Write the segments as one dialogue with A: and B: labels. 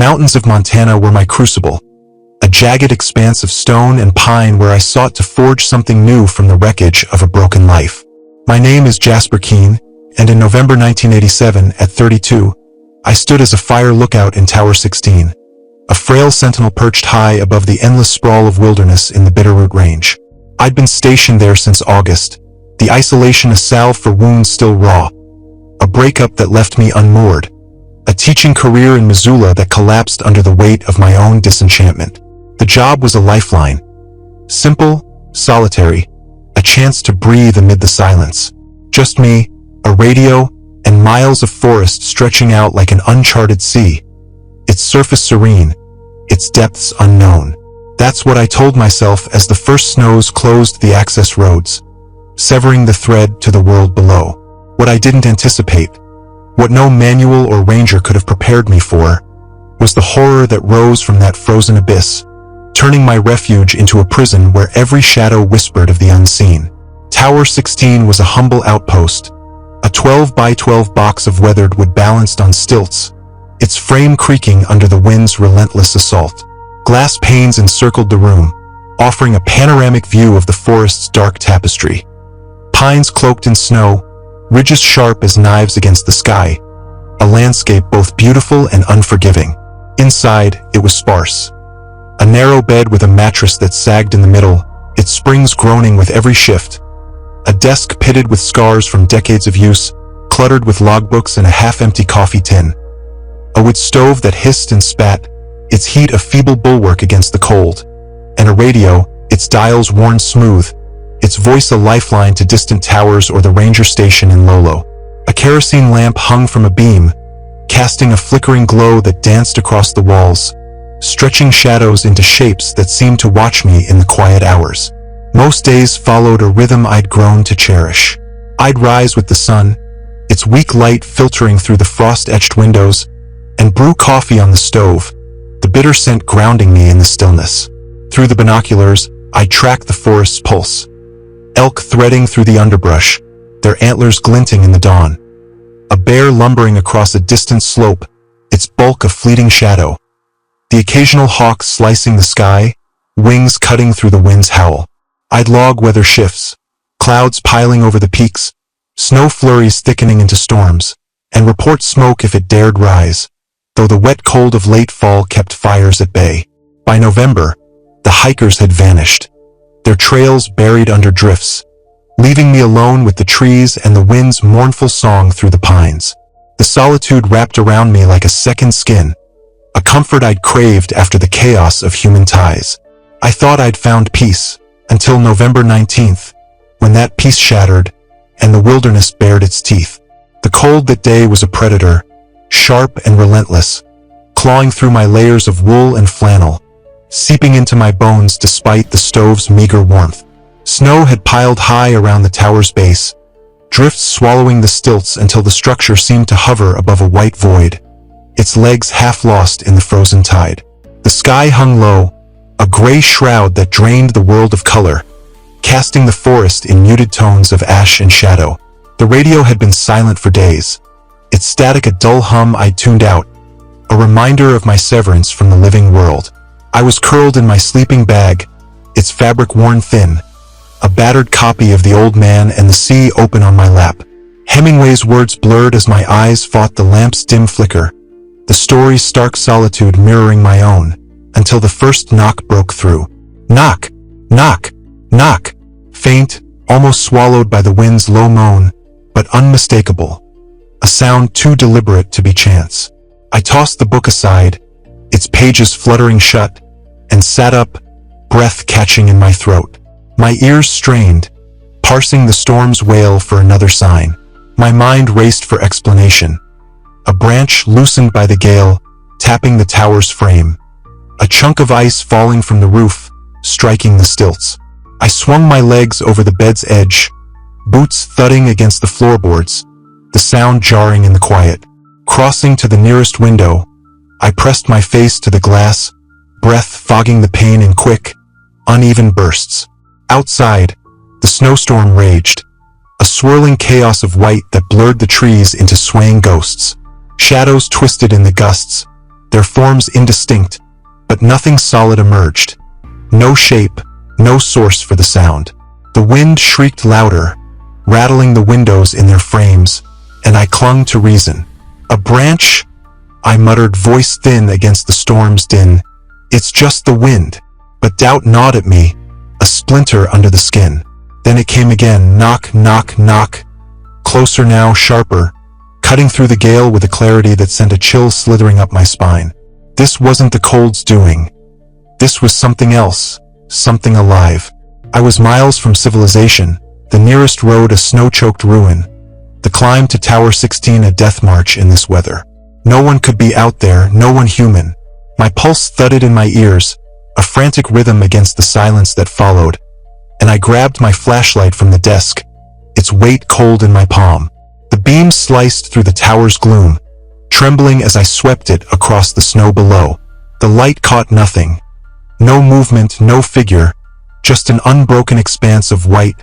A: mountains of Montana were my crucible, a jagged expanse of stone and pine where I sought to forge something new from the wreckage of a broken life. My name is Jasper Keene, and in November 1987, at 32, I stood as a fire lookout in Tower 16, a frail sentinel perched high above the endless sprawl of wilderness in the Bitterroot Range. I'd been stationed there since August, the isolation a salve for wounds still raw, a breakup that left me unmoored, a teaching career in Missoula that collapsed under the weight of my own disenchantment. The job was a lifeline. Simple, solitary, a chance to breathe amid the silence. Just me, a radio, and miles of forest stretching out like an uncharted sea. Its surface serene, its depths unknown. That's what I told myself as the first snows closed the access roads, severing the thread to the world below. What I didn't anticipate, what no manual or ranger could have prepared me for, was the horror that rose from that frozen abyss, turning my refuge into a prison where every shadow whispered of the unseen. Tower 16 was a humble outpost, a 12 by 12 box of weathered wood balanced on stilts, its frame creaking under the wind's relentless assault. Glass panes encircled the room, offering a panoramic view of the forest's dark tapestry. Pines cloaked in snow, ridges sharp as knives against the sky, a landscape both beautiful and unforgiving. Inside, it was sparse. A narrow bed with a mattress that sagged in the middle, its springs groaning with every shift. A desk pitted with scars from decades of use, cluttered with logbooks and a half-empty coffee tin. A wood stove that hissed and spat, its heat a feeble bulwark against the cold. And a radio, its dials worn smooth, its voice a lifeline to distant towers or the ranger station in Lolo. A kerosene lamp hung from a beam, casting a flickering glow that danced across the walls, stretching shadows into shapes that seemed to watch me in the quiet hours. Most days followed a rhythm I'd grown to cherish. I'd rise with the sun, its weak light filtering through the frost-etched windows, and brew coffee on the stove, the bitter scent grounding me in the stillness. Through the binoculars, I'd track the forest's pulse. Elk threading through the underbrush, their antlers glinting in the dawn. A bear lumbering across a distant slope, its bulk a fleeting shadow. The occasional hawk slicing the sky, wings cutting through the wind's howl. I'd log weather shifts, clouds piling over the peaks, snow flurries thickening into storms, and report smoke if it dared rise, though the wet cold of late fall kept fires at bay. By November, the hikers had vanished, their trails buried under drifts, leaving me alone with the trees and the wind's mournful song through the pines. The solitude wrapped around me like a second skin, a comfort I'd craved after the chaos of human ties. I thought I'd found peace, until November 19th, when that peace shattered, and the wilderness bared its teeth. The cold that day was a predator, sharp and relentless, clawing through my layers of wool and flannel, seeping into my bones despite the stove's meager warmth. Snow had piled high around the tower's base, drifts swallowing the stilts until the structure seemed to hover above a white void, its legs half lost in the frozen tide. The sky hung low, a gray shroud that drained the world of color, casting the forest in muted tones of ash and shadow. The radio had been silent for days, its static a dull hum I'd tuned out, a reminder of my severance from the living world. I was curled in my sleeping bag, its fabric worn thin, a battered copy of The Old Man and the Sea open on my lap. Hemingway's words blurred as my eyes fought the lamp's dim flicker, the story's stark solitude mirroring my own, until the first knock broke through. Knock! Knock! Knock! Faint, almost swallowed by the wind's low moan, but unmistakable. A sound too deliberate to be chance. I tossed the book aside, its pages fluttering shut, and sat up, breath catching in my throat. My ears strained, parsing the storm's wail for another sign. My mind raced for explanation. A branch loosened by the gale, tapping the tower's frame. A chunk of ice falling from the roof, striking the stilts. I swung my legs over the bed's edge, boots thudding against the floorboards, the sound jarring in the quiet. Crossing to the nearest window, I pressed my face to the glass, breath fogging the pane in quick, uneven bursts. Outside, the snowstorm raged, a swirling chaos of white that blurred the trees into swaying ghosts. Shadows twisted in the gusts, their forms indistinct, but nothing solid emerged. No shape, no source for the sound. The wind shrieked louder, rattling the windows in their frames, and I clung to reason. "A branch?" I muttered, voice thin against the storm's din. "It's just the wind." But doubt gnawed at me, a splinter under the skin. Then it came again, knock, knock, knock. Closer now, sharper, cutting through the gale with a clarity that sent a chill slithering up my spine. This wasn't the cold's doing. This was something else, something alive. I was miles from civilization, the nearest road a snow-choked ruin, the climb to Tower 16 a death march in this weather. No one could be out there, no one human. My pulse thudded in my ears, a frantic rhythm against the silence that followed, and I grabbed my flashlight from the desk, its weight cold in my palm. The beam sliced through the tower's gloom, trembling as I swept it across the snow below. The light caught nothing. No movement, no figure, just an unbroken expanse of white,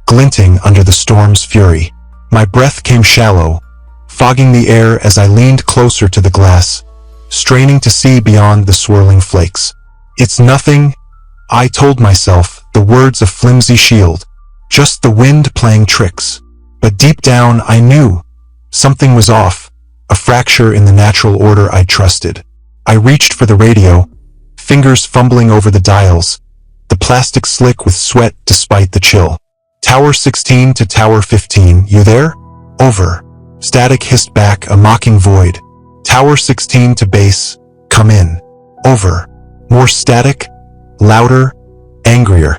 A: glinting under the storm's fury. My breath came shallow, fogging the air as I leaned closer to the glass, straining to see beyond the swirling flakes. "It's nothing," I told myself, the words a flimsy shield, just the wind playing tricks. But deep down I knew something was off, a fracture in the natural order I'd trusted. I reached for the radio, fingers fumbling over the dials, the plastic slick with sweat despite the chill. "Tower 16 to Tower 15, you there?" "Over." Static hissed back, a mocking void. "Tower 16 to base, come in." "Over." More static, louder, angrier,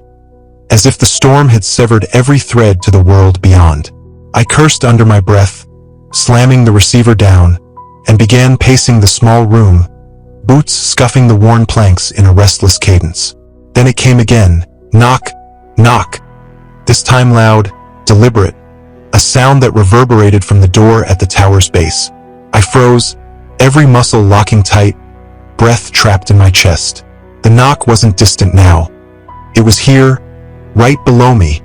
A: as if the storm had severed every thread to the world beyond. I cursed under my breath, slamming the receiver down, and began pacing the small room, boots scuffing the worn planks in a restless cadence. Then it came again, knock, knock, this time loud, deliberate, a sound that reverberated from the door at the tower's base. I froze, every muscle locking tight, breath trapped in my chest. The knock wasn't distant now. It was here, right below me,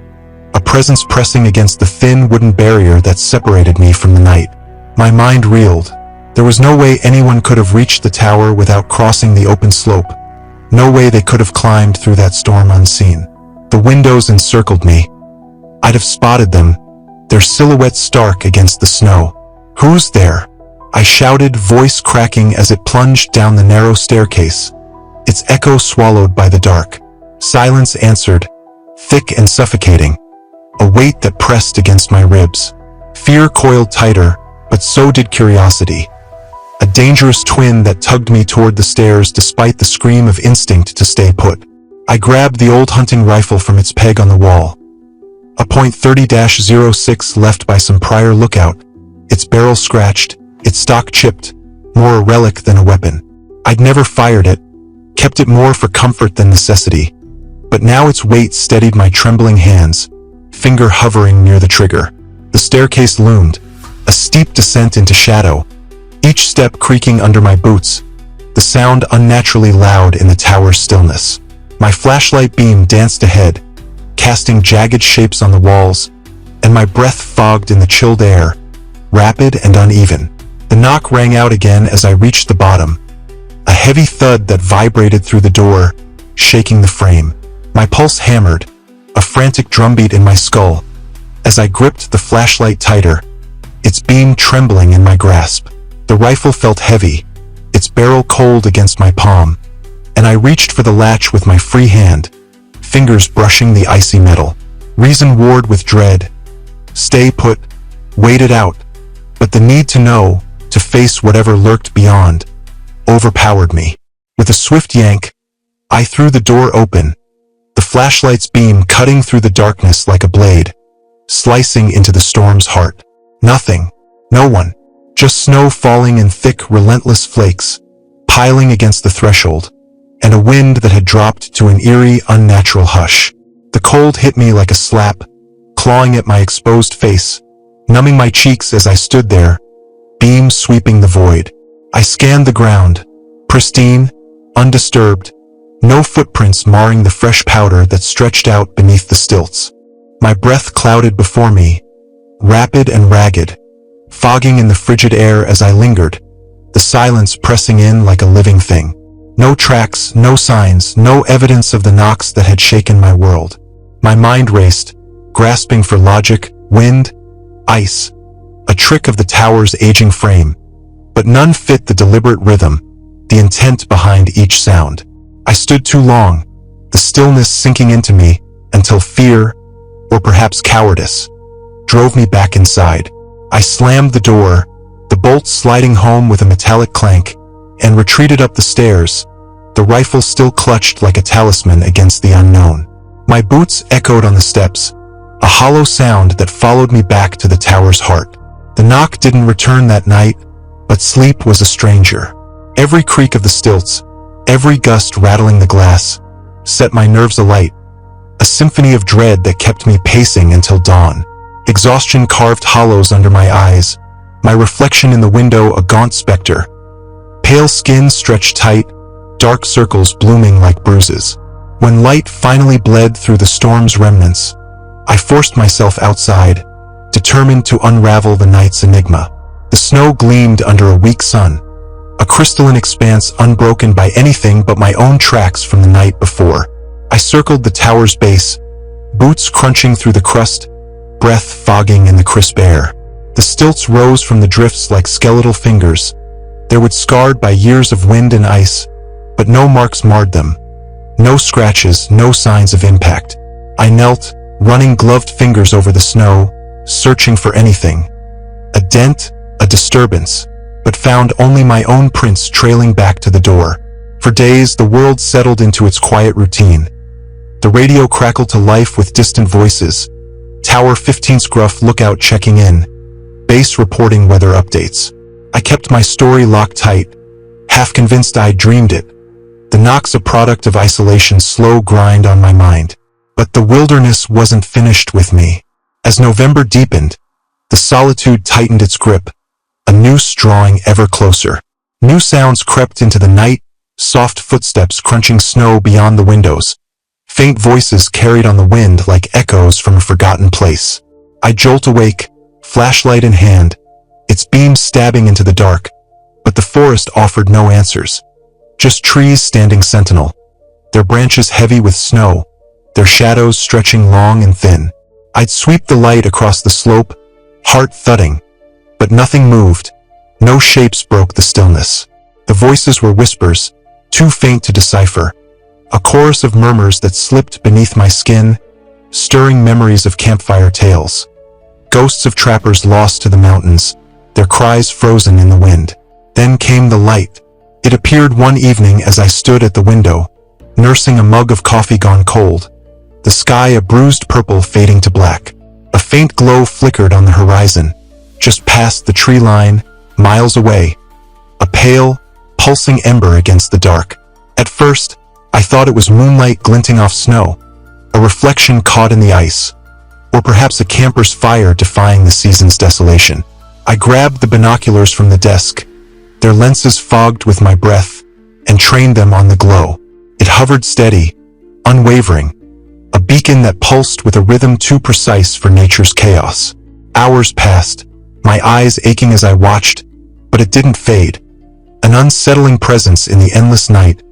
A: a presence pressing against the thin wooden barrier that separated me from the night. My mind reeled. There was no way anyone could have reached the tower without crossing the open slope. No way they could have climbed through that storm unseen. The windows encircled me. I'd have spotted them, their silhouettes stark against the snow. "Who's there?" I shouted, voice cracking as it plunged down the narrow staircase, its echo swallowed by the dark. Silence answered, thick and suffocating, a weight that pressed against my ribs. Fear coiled tighter, but so did curiosity, a dangerous twin that tugged me toward the stairs despite the scream of instinct to stay put. I grabbed the old hunting rifle from its peg on the wall, a .30-06 left by some prior lookout, its barrel scratched, its stock chipped, more a relic than a weapon. I'd never fired it, kept it more for comfort than necessity, but now its weight steadied my trembling hands, finger hovering near the trigger. The staircase loomed, a steep descent into shadow, each step creaking under my boots, the sound unnaturally loud in the tower's stillness. My flashlight beam danced ahead, casting jagged shapes on the walls, and my breath fogged in the chilled air, rapid and uneven. The knock rang out again as I reached the bottom, a heavy thud that vibrated through the door, shaking the frame. My pulse hammered, a frantic drumbeat in my skull, as I gripped the flashlight tighter, its beam trembling in my grasp. The rifle felt heavy, its barrel cold against my palm, and I reached for the latch with my free hand, fingers brushing the icy metal. Reason warred with dread. Stay put, wait it out, but the need to know, to face whatever lurked beyond, overpowered me. With a swift yank, I threw the door open, the flashlight's beam cutting through the darkness like a blade, slicing into the storm's heart. Nothing, no one, just snow falling in thick, relentless flakes, piling against the threshold, and a wind that had dropped to an eerie, unnatural hush. The cold hit me like a slap, clawing at my exposed face, numbing my cheeks as I stood there, beam sweeping the void. I scanned the ground, pristine, undisturbed, no footprints marring the fresh powder that stretched out beneath the stilts. My breath clouded before me, rapid and ragged, fogging in the frigid air as I lingered, the silence pressing in like a living thing. No tracks, no signs, no evidence of the knocks that had shaken my world. My mind raced, grasping for logic, wind, ice, a trick of the tower's aging frame. But none fit the deliberate rhythm, the intent behind each sound. I stood too long, the stillness sinking into me, until fear, or perhaps cowardice, drove me back inside. I slammed the door, the bolt sliding home with a metallic clank, and retreated up the stairs, the rifle still clutched like a talisman against the unknown. My boots echoed on the steps, a hollow sound that followed me back to the tower's heart. The knock didn't return that night, but sleep was a stranger. Every creak of the stilts, every gust rattling the glass, set my nerves alight, a symphony of dread that kept me pacing until dawn. Exhaustion carved hollows under my eyes, my reflection in the window a gaunt specter. Pale skin stretched tight, dark circles blooming like bruises. When light finally bled through the storm's remnants, I forced myself outside, determined to unravel the night's enigma. The snow gleamed under a weak sun, a crystalline expanse unbroken by anything but my own tracks from the night before. I circled the tower's base, boots crunching through the crust, breath fogging in the crisp air. The stilts rose from the drifts like skeletal fingers. They were scarred by years of wind and ice, but no marks marred them. No scratches, no signs of impact. I knelt, running gloved fingers over the snow, searching for anything. A dent, a disturbance, but found only my own prints trailing back to the door. For days, the world settled into its quiet routine. The radio crackled to life with distant voices. Tower 15's gruff lookout checking in. Base reporting weather updates. I kept my story locked tight, half convinced I dreamed it. The knock's a product of isolation's slow grind on my mind. But the wilderness wasn't finished with me. As November deepened, the solitude tightened its grip, a noose drawing ever closer. New sounds crept into the night, soft footsteps crunching snow beyond the windows. Faint voices carried on the wind like echoes from a forgotten place. I jolt awake, flashlight in hand, its beams stabbing into the dark, but the forest offered no answers. Just trees standing sentinel, their branches heavy with snow, their shadows stretching long and thin. I'd sweep the light across the slope, heart thudding, but nothing moved. No shapes broke the stillness. The voices were whispers, too faint to decipher, a chorus of murmurs that slipped beneath my skin, stirring memories of campfire tales. Ghosts of trappers lost to the mountains, their cries frozen in the wind. Then came the light. It appeared one evening as I stood at the window, nursing a mug of coffee gone cold, the sky a bruised purple fading to black. A faint glow flickered on the horizon, just past the tree line, miles away, a pale, pulsing ember against the dark. At first, I thought it was moonlight glinting off snow, a reflection caught in the ice, or perhaps a camper's fire defying the season's desolation. I grabbed the binoculars from the desk, their lenses fogged with my breath, and trained them on the glow. It hovered steady, unwavering, a beacon that pulsed with a rhythm too precise for nature's chaos. Hours passed, my eyes aching as I watched, but it didn't fade. An unsettling presence in the endless night,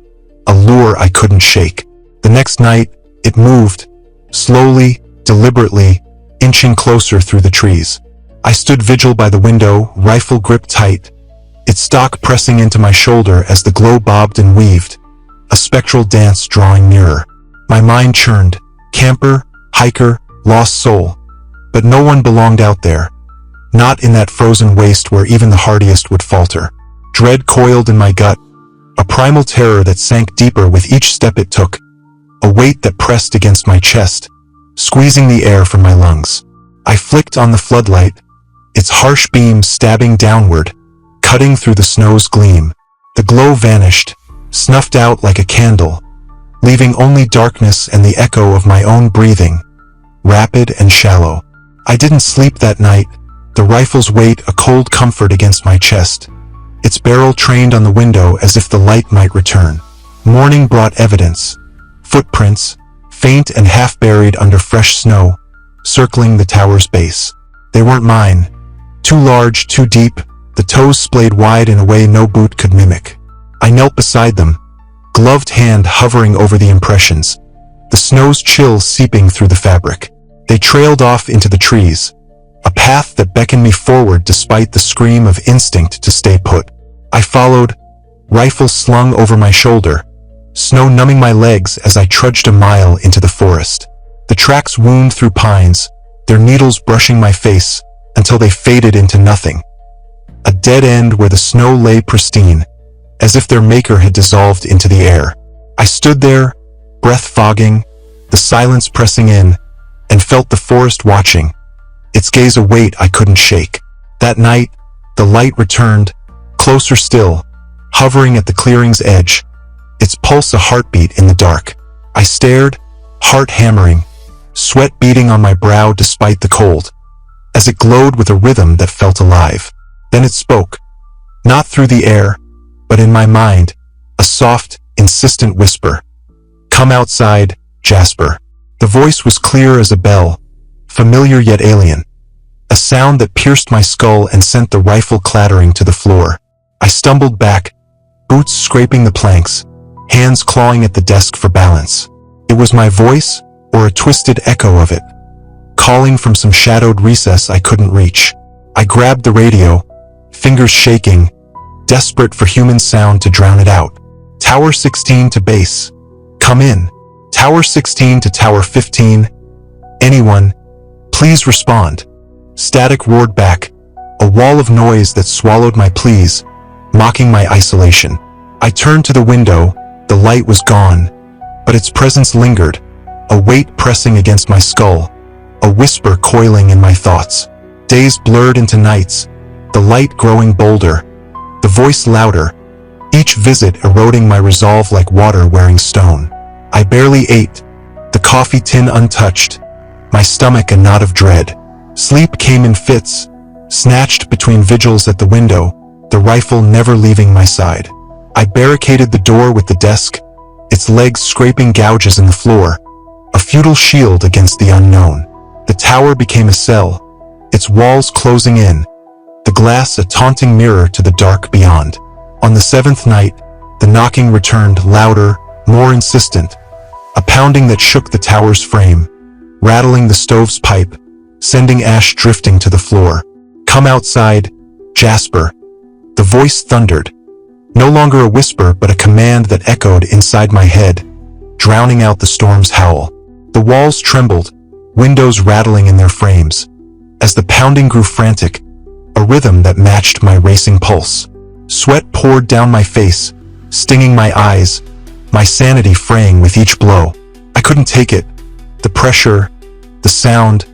A: a lure I couldn't shake. The next night, it moved, slowly, deliberately, inching closer through the trees. I stood vigil by the window, rifle gripped tight, its stock pressing into my shoulder as the glow bobbed and weaved, a spectral dance drawing nearer. My mind churned, camper, hiker, lost soul. But no one belonged out there, not in that frozen waste where even the hardiest would falter. Dread coiled in my gut, a primal terror that sank deeper with each step it took, a weight that pressed against my chest, squeezing the air from my lungs. I flicked on the floodlight, its harsh beams stabbing downward, cutting through the snow's gleam. The glow vanished, snuffed out like a candle, leaving only darkness and the echo of my own breathing, rapid and shallow. I didn't sleep that night, the rifle's weight a cold comfort against my chest, its barrel trained on the window as if the light might return. Morning brought evidence, footprints, faint and half buried under fresh snow, circling the tower's base. They weren't mine, too large, too deep, the toes splayed wide in a way no boot could mimic. I knelt beside them, gloved hand hovering over the impressions, the snow's chill seeping through the fabric. They trailed off into the trees, a path that beckoned me forward despite the scream of instinct to stay put. I followed, rifle slung over my shoulder, snow numbing my legs as I trudged a mile into the forest. The tracks wound through pines, their needles brushing my face until they faded into nothing. A dead end where the snow lay pristine, as if their maker had dissolved into the air. I stood there, breath fogging, the silence pressing in, and felt the forest watching, its gaze a weight I couldn't shake. That night, the light returned, closer still, hovering at the clearing's edge, its pulse a heartbeat in the dark. I stared, heart hammering, sweat beading on my brow despite the cold, as it glowed with a rhythm that felt alive. Then it spoke, not through the air, but in my mind, a soft, insistent whisper. "Come outside, Jasper." The voice was clear as a bell, familiar yet alien, a sound that pierced my skull and sent the rifle clattering to the floor. I stumbled back, boots scraping the planks, hands clawing at the desk for balance. It was my voice, or a twisted echo of it, calling from some shadowed recess I couldn't reach. I grabbed the radio, fingers shaking, desperate for human sound to drown it out. "Tower 16 to base. Come in. Tower 16 to Tower 15. Anyone, please respond." Static roared back, a wall of noise that swallowed my pleas, mocking my isolation. I turned to the window, the light was gone, but its presence lingered, a weight pressing against my skull, a whisper coiling in my thoughts. Days blurred into nights, the light growing bolder, the voice louder, each visit eroding my resolve like water wearing stone. I barely ate, the coffee tin untouched, my stomach a knot of dread. Sleep came in fits, snatched between vigils at the window, the rifle never leaving my side. I barricaded the door with the desk, its legs scraping gouges in the floor, a futile shield against the unknown. The tower became a cell, its walls closing in, the glass a taunting mirror to the dark beyond. On the seventh night, the knocking returned louder, more insistent, a pounding that shook the tower's frame, rattling the stove's pipe, sending ash drifting to the floor. "Come outside, Jasper." The voice thundered, no longer a whisper but a command that echoed inside my head, drowning out the storm's howl. The walls trembled, windows rattling in their frames. As the pounding grew frantic, a rhythm that matched my racing pulse. Sweat poured down my face, stinging my eyes, my sanity fraying with each blow. I couldn't take it. The pressure, the sound,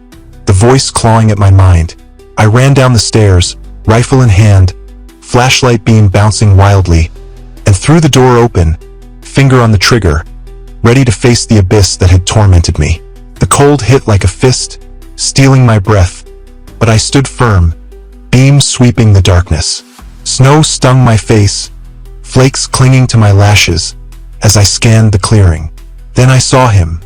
A: the voice clawing at my mind. I ran down the stairs, rifle in hand, flashlight beam bouncing wildly, and threw the door open, finger on the trigger, ready to face the abyss that had tormented me. The cold hit like a fist, stealing my breath, but I stood firm, beam sweeping the darkness. Snow stung my face, flakes clinging to my lashes, as I scanned the clearing. Then I saw him,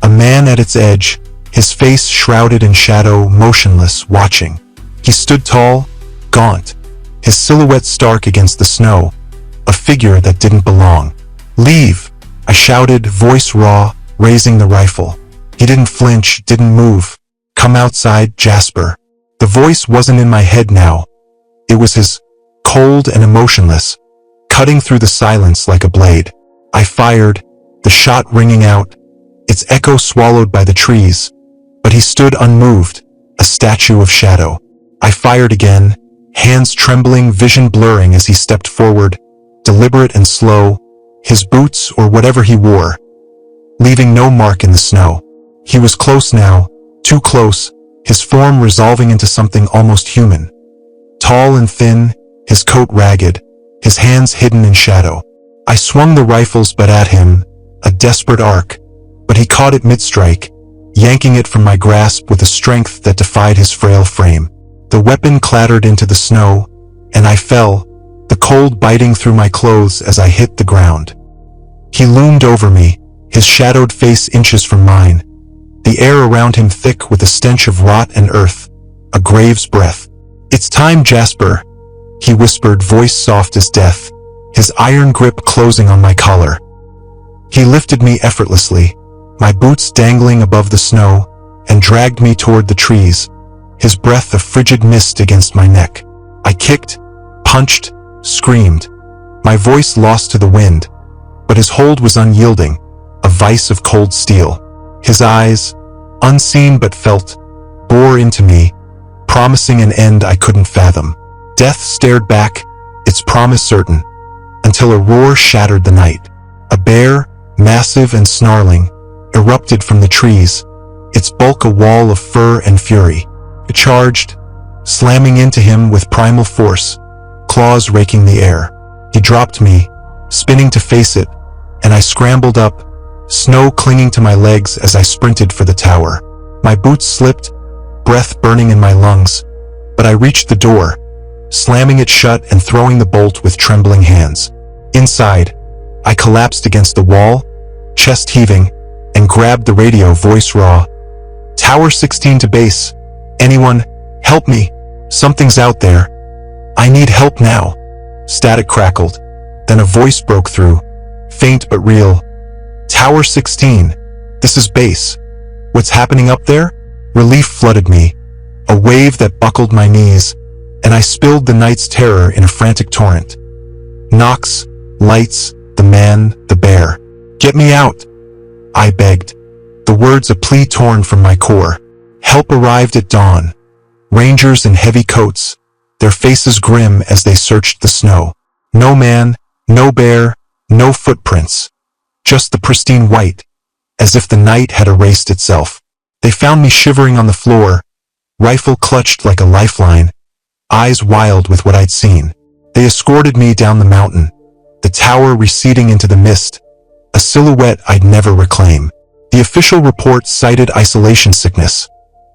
A: a man at its edge, his face shrouded in shadow, motionless, watching. He stood tall, gaunt, his silhouette stark against the snow, a figure that didn't belong. "Leave!" I shouted, voice raw, raising the rifle. He didn't flinch, didn't move. "Come outside, Jasper." The voice wasn't in my head now. It was his, cold and emotionless, cutting through the silence like a blade. I fired, the shot ringing out, its echo swallowed by the trees, but he stood unmoved, a statue of shadow. I fired again, hands trembling, vision blurring as he stepped forward, deliberate and slow, his boots or whatever he wore, leaving no mark in the snow. He was close now, too close, his form resolving into something almost human. Tall and thin, his coat ragged, his hands hidden in shadow. I swung the rifle's butt at him, a desperate arc, but he caught it mid-strike, yanking it from my grasp with a strength that defied his frail frame. The weapon clattered into the snow, and I fell, the cold biting through my clothes as I hit the ground. He loomed over me, his shadowed face inches from mine, the air around him thick with a stench of rot and earth, a grave's breath. "It's time, Jasper." he whispered, voice soft as death, his iron grip closing on my collar. He lifted me effortlessly, my boots dangling above the snow, and dragged me toward the trees, his breath of frigid mist against my neck. I kicked, punched, screamed, my voice lost to the wind, but his hold was unyielding, a vice of cold steel. His eyes, unseen but felt, bore into me, promising an end I couldn't fathom. Death stared back, its promise certain, until a roar shattered the night. A bear, massive and snarling, erupted from the trees, its bulk a wall of fur and fury. It charged, slamming into him with primal force, claws raking the air. He dropped me, spinning to face it, and I scrambled up, snow clinging to my legs as I sprinted for the tower. My boots slipped, breath burning in my lungs, but I reached the door, slamming it shut and throwing the bolt with trembling hands. Inside, I collapsed against the wall, chest heaving, and grabbed the radio, voice raw. Tower 16 to base. Anyone, help me. Something's out there. I need help now. Static crackled. Then a voice broke through, faint but real. Tower 16. This is base. What's happening up there? Relief flooded me, a wave that buckled my knees, and I spilled the night's terror in a frantic torrent. Knocks, lights, the man, the bear. Get me out, I begged, the words a plea torn from my core. Help arrived at dawn. Rangers in heavy coats, their faces grim as they searched the snow. No man, no bear, no footprints. Just the pristine white, as if the night had erased itself. They found me shivering on the floor, rifle clutched like a lifeline, eyes wild with what I'd seen. They escorted me down the mountain, the tower receding into the mist, a silhouette I'd never reclaim. The official report cited isolation sickness,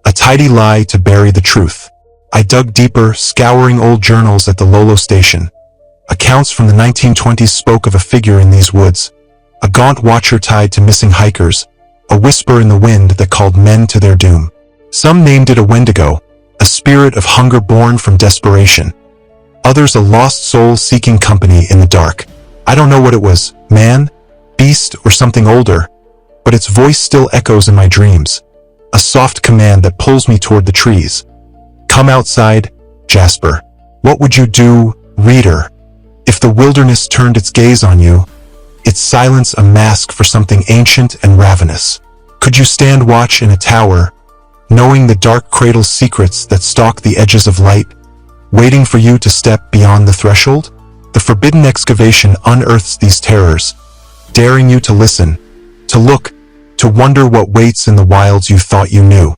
A: a tidy lie to bury the truth. I dug deeper, scouring old journals at the Lolo station. Accounts from the 1920s spoke of a figure in these woods, a gaunt watcher tied to missing hikers, a whisper in the wind that called men to their doom. Some named it a Wendigo, a spirit of hunger born from desperation. Others a lost soul seeking company in the dark. I don't know what it was, man, beast, or something older, but its voice still echoes in my dreams, a soft command that pulls me toward the trees. Come outside, Jasper. What would you do, reader, if the wilderness turned its gaze on you, its silence a mask for something ancient and ravenous? Could you stand watch in a tower, knowing the dark cradle's secrets that stalk the edges of light, waiting for you to step beyond the threshold? The forbidden excavation unearths these terrors, daring you to listen, to look, to wonder what waits in the wilds you thought you knew.